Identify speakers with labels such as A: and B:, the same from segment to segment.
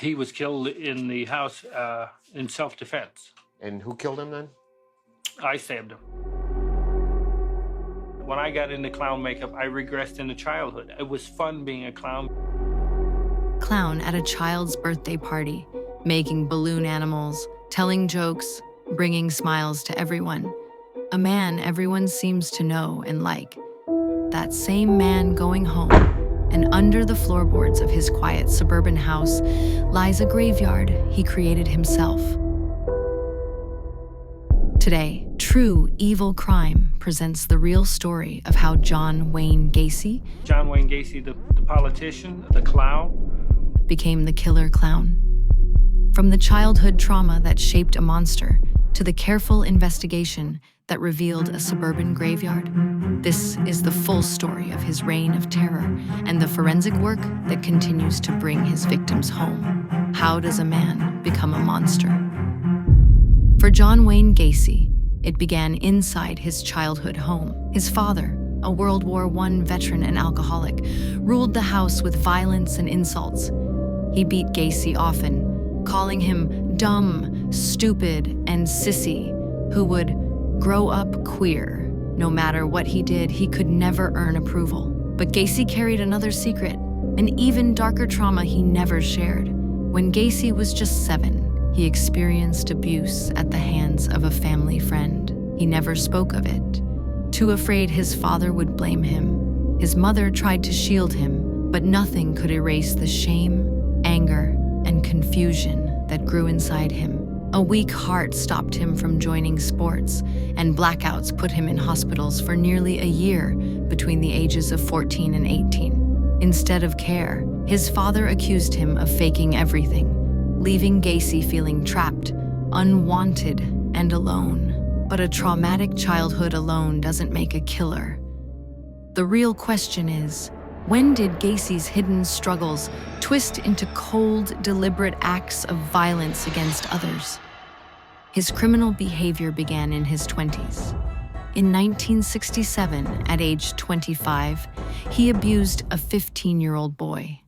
A: He was killed in the house in self-defense.
B: And who killed him then?
A: I stabbed him. When I got into clown makeup, I regressed into childhood. It was fun being a clown.
C: Clown at a child's birthday party, making balloon animals, telling jokes, bringing smiles to everyone. A man everyone seems to know and like. That same man going home, and under the floorboards of his quiet suburban house lies a graveyard he created himself. Today, True Evil Crime presents the real story of how John Wayne Gacy,
A: the politician, the clown,
C: became the killer clown. From the childhood trauma that shaped a monster to the careful investigation that revealed a suburban graveyard, this is the full story of his reign of terror and the forensic work that continues to bring his victims home. How does a man become a monster? For John Wayne Gacy, it began inside his childhood home. His father, a World War I veteran and alcoholic, ruled the house with violence and insults. He beat Gacy often, calling him dumb, stupid, and sissy, who would grow up queer. No matter what he did, he could never earn approval. But Gacy carried another secret, an even darker trauma he never shared. When Gacy was just 7, he experienced abuse at the hands of a family friend. He never spoke of it. Too afraid his father would blame him, his mother tried to shield him, but nothing could erase the shame, anger, and confusion that grew inside him. A weak heart stopped him from joining sports, and blackouts put him in hospitals for nearly a year between the ages of 14 and 18. Instead of care, his father accused him of faking everything, leaving Gacy feeling trapped, unwanted, and alone. But a traumatic childhood alone doesn't make a killer. The real question is, when did Gacy's hidden struggles twist into cold, deliberate acts of violence against others? His criminal behavior began in his 20s. In 1967, at age 25, he abused a 15-year-old boy.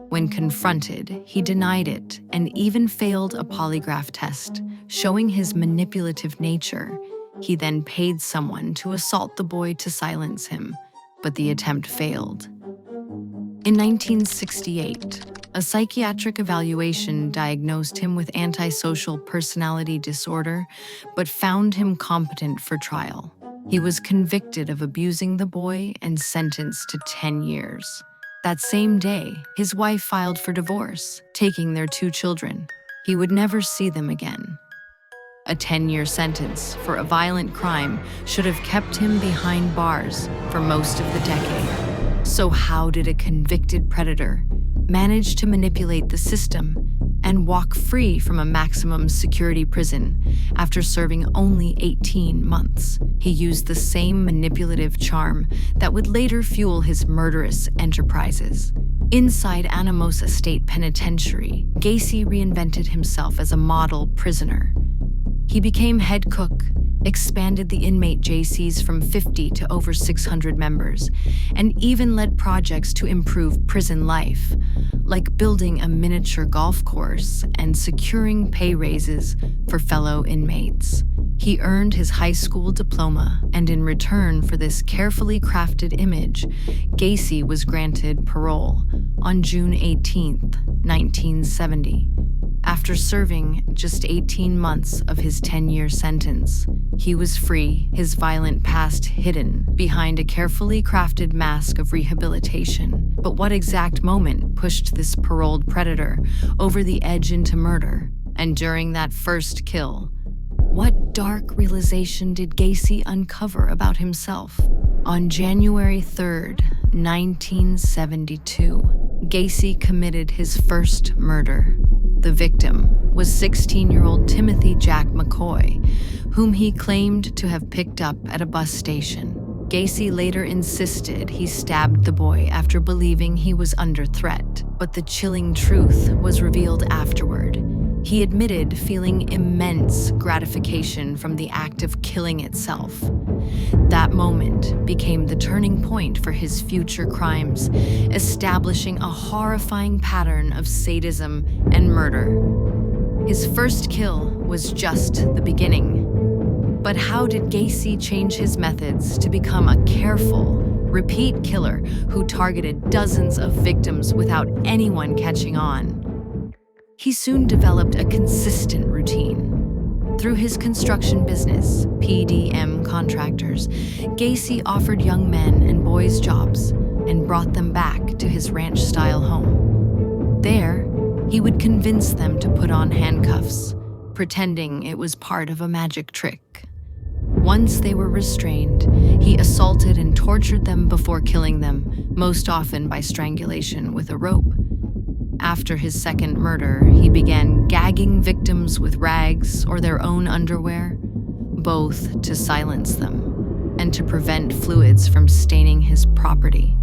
C: When confronted, he denied it and even failed a polygraph test, showing his manipulative nature. He then paid someone to assault the boy to silence him, but the attempt failed. In 1968, a psychiatric evaluation diagnosed him with antisocial personality disorder, but found him competent for trial. He was convicted of abusing the boy and sentenced to 10 years. That same day, his wife filed for divorce, taking their 2 children. He would never see them again. A 10-year sentence for a violent crime should have kept him behind bars for most of the decade. So how did a convicted predator manage to manipulate the system and walk free from a maximum security prison after serving only 18 months? He used the same manipulative charm that would later fuel his murderous enterprises. Inside Anamosa State Penitentiary, Gacy reinvented himself as a model prisoner. He became head cook, expanded the inmate JCs from 50 to over 600 members, and even led projects to improve prison life, like building a miniature golf course and securing pay raises for fellow inmates. He earned his high school diploma, and in return for this carefully crafted image, Gacy was granted parole on June 18, 1970. After serving just 18 months of his 10-year sentence, he was free, his violent past hidden behind a carefully crafted mask of rehabilitation. But what exact moment pushed this paroled predator over the edge into murder? And during that first kill, what dark realization did Gacy uncover about himself? On January 3rd, 1972, Gacy committed his first murder. The victim was 16-year-old Timothy Jack McCoy, whom he claimed to have picked up at a bus station. Gacy later insisted he stabbed the boy after believing he was under threat, but the chilling truth was revealed afterward. He admitted feeling immense gratification from the act of killing itself. That moment became the turning point for his future crimes, establishing a horrifying pattern of sadism and murder. His first kill was just the beginning. But how did Gacy change his methods to become a careful, repeat killer who targeted dozens of victims without anyone catching on? He soon developed a consistent routine. Through his construction business, PDM Contractors, Gacy offered young men and boys jobs and brought them back to his ranch-style home. There, he would convince them to put on handcuffs, pretending it was part of a magic trick. Once they were restrained, he assaulted and tortured them before killing them, most often by strangulation with a rope. After his second murder, he began gagging victims with rags or their own underwear, both to silence them and to prevent fluids from staining his property.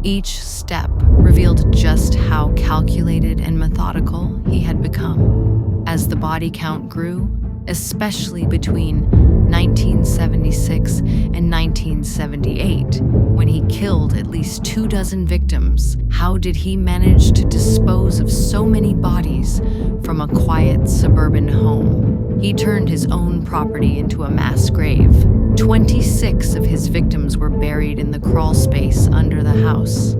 C: Each step revealed just how calculated and methodical he had become. As the body count grew, especially between 1976 and 1978, when he killed at least 24 victims, how did he manage to dispose of so many bodies from a quiet suburban home? He turned his own property into a mass grave. 26 of his victims were buried in the crawl space under the house.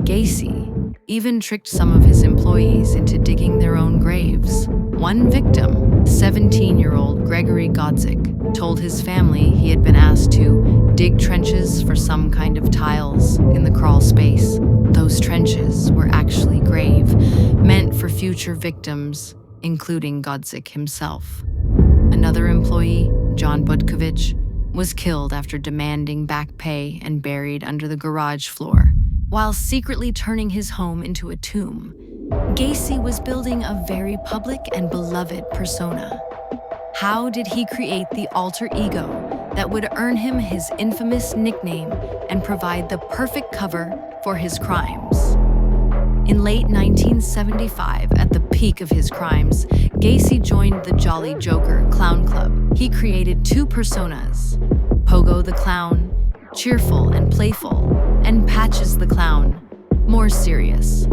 C: Gacy even tricked some of his employees into digging their own graves. One victim, 17-year-old Gregory Godzik, told his family he had been asked to dig trenches for some kind of tiles in the crawl space. Those trenches were actually grave, meant for future victims, including Godzik himself. Another employee, John Butkovich, was killed after demanding back pay and buried under the garage floor. While secretly turning his home into a tomb, Gacy was building a very public and beloved persona. How did he create the alter ego that would earn him his infamous nickname and provide the perfect cover for his crimes? In late 1975, at the peak of his crimes, Gacy joined the Jolly Joker Clown Club. He created two personas, Pogo the Clown, cheerful and playful, and Patches the Clown, more serious.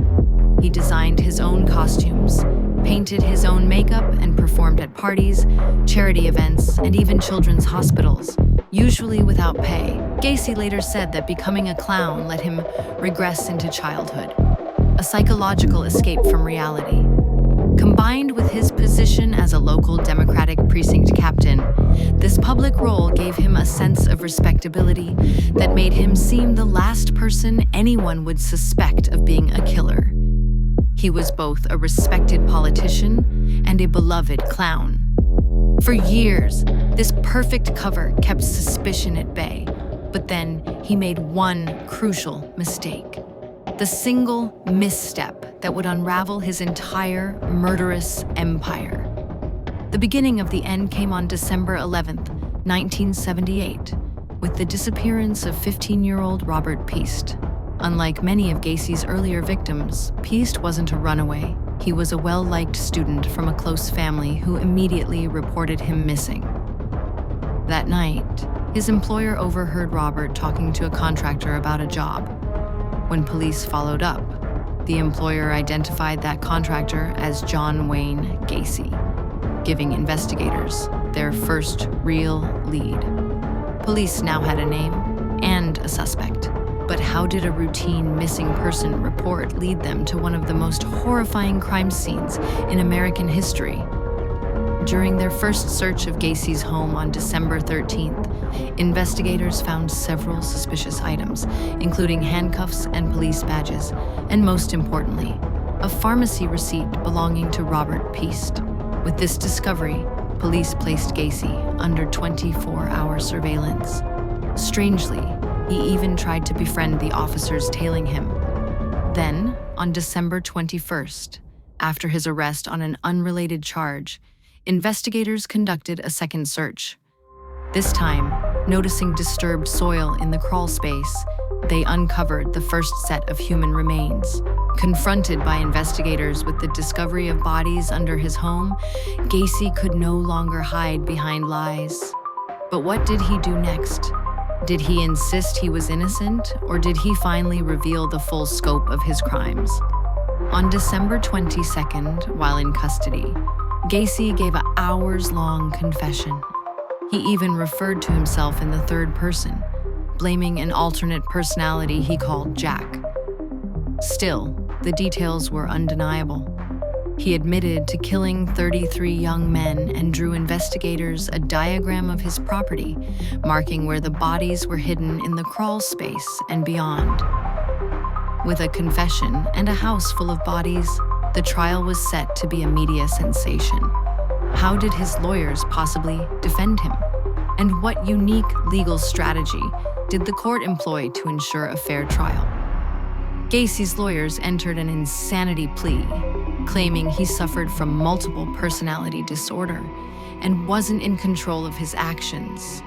C: He designed his own costumes, painted his own makeup, and performed at parties, charity events, and even children's hospitals, usually without pay. Gacy later said that becoming a clown let him regress into childhood, a psychological escape from reality. Combined with his position as a local Democratic precinct captain, this public role gave him a sense of respectability that made him seem the last person anyone would suspect of being a killer. He was both a respected politician and a beloved clown. For years, this perfect cover kept suspicion at bay, but then he made one crucial mistake. The single misstep that would unravel his entire murderous empire. The beginning of the end came on December 11th, 1978, with the disappearance of 15-year-old Robert Piest. Unlike many of Gacy's earlier victims, Piest wasn't a runaway. He was a well-liked student from a close family who immediately reported him missing. That night, his employer overheard Robert talking to a contractor about a job. When police followed up, the employer identified that contractor as John Wayne Gacy, giving investigators their first real lead. Police now had a name and a suspect. But how did a routine missing person report lead them to one of the most horrifying crime scenes in American history? During their first search of Gacy's home on December 13th, investigators found several suspicious items, including handcuffs and police badges, and most importantly, a pharmacy receipt belonging to Robert Piest. With this discovery, police placed Gacy under 24-hour surveillance. Strangely, he even tried to befriend the officers tailing him. Then, on December 21st, after his arrest on an unrelated charge, investigators conducted a second search. This time, noticing disturbed soil in the crawl space, they uncovered the first set of human remains. Confronted by investigators with the discovery of bodies under his home, Gacy could no longer hide behind lies. But what did he do next? Did he insist he was innocent, or did he finally reveal the full scope of his crimes? On December 22nd, while in custody, Gacy gave an hours-long confession. He even referred to himself in the third person, blaming an alternate personality he called Jack. Still, the details were undeniable. He admitted to killing 33 young men and drew investigators a diagram of his property, marking where the bodies were hidden in the crawl space and beyond. With a confession and a house full of bodies, the trial was set to be a media sensation. How did his lawyers possibly defend him? And what unique legal strategy did the court employ to ensure a fair trial? Gacy's lawyers entered an insanity plea, claiming he suffered from multiple personality disorder and wasn't in control of his actions.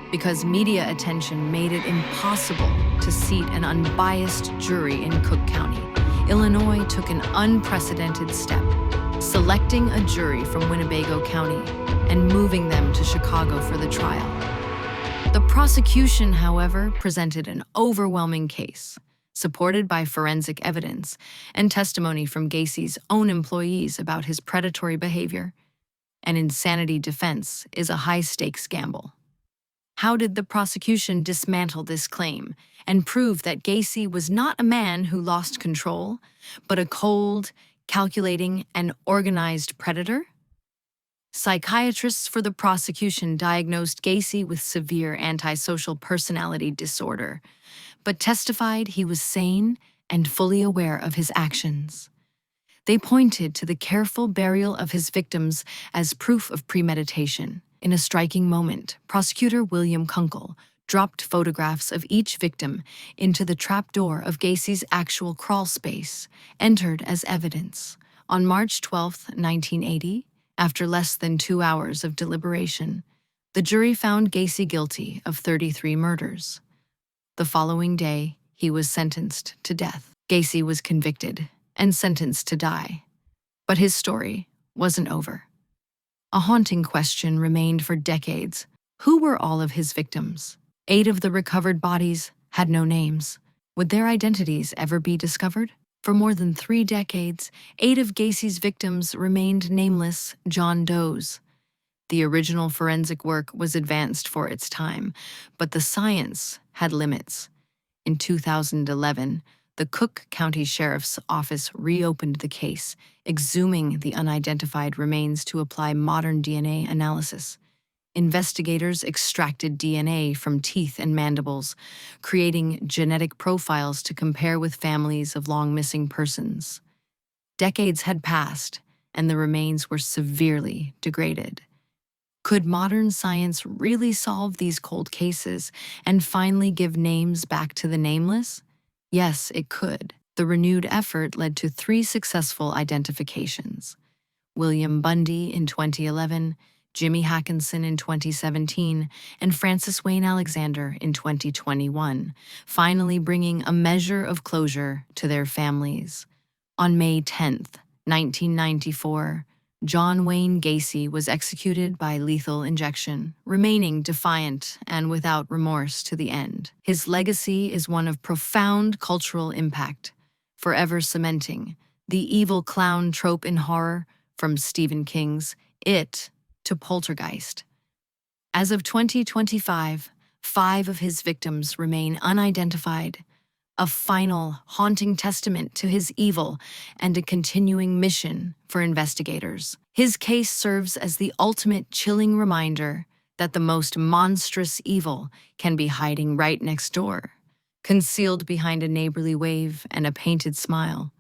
C: Because media attention made it impossible to seat an unbiased jury in Cook County, Illinois took an unprecedented step, selecting a jury from Winnebago County and moving them to Chicago for the trial. The prosecution, however, presented an overwhelming case, supported by forensic evidence and testimony from Gacy's own employees about his predatory behavior. An insanity defense is a high-stakes gamble. How did the prosecution dismantle this claim and prove that Gacy was not a man who lost control, but a cold, calculating, and organized predator? Psychiatrists for the prosecution diagnosed Gacy with severe antisocial personality disorder, but testified he was sane and fully aware of his actions. They pointed to the careful burial of his victims as proof of premeditation. In a striking moment, prosecutor William Kunkel dropped photographs of each victim into the trapdoor of Gacy's actual crawl space, entered as evidence. On March 12, 1980, after less than 2 hours of deliberation, the jury found Gacy guilty of 33 murders. The following day, he was sentenced to death. Gacy was convicted and sentenced to die. But his story wasn't over. A haunting question remained for decades. Who were all of his victims? 8 of the recovered bodies had no names. Would their identities ever be discovered? For more than 3 decades, 8 of Gacy's victims remained nameless John Does. The original forensic work was advanced for its time, but the science had limits. In 2011, the Cook County Sheriff's Office reopened the case, exhuming the unidentified remains to apply modern DNA analysis. Investigators extracted DNA from teeth and mandibles, creating genetic profiles to compare with families of long-missing persons. Decades had passed, and the remains were severely degraded. Could modern science really solve these cold cases and finally give names back to the nameless? Yes, it could. The renewed effort led to 3 successful identifications: William Bundy in 2011, Jimmy Hackinson in 2017, and Francis Wayne Alexander in 2021, finally bringing a measure of closure to their families. On May 10, 1994, John Wayne Gacy was executed by lethal injection, remaining defiant and without remorse to the end. His legacy is one of profound cultural impact, forever cementing the evil clown trope in horror, from Stephen King's It to Poltergeist. As of 2025, 5 of his victims remain unidentified, a final, haunting testament to his evil and a continuing mission for investigators. His case serves as the ultimate chilling reminder that the most monstrous evil can be hiding right next door, concealed behind a neighborly wave and a painted smile.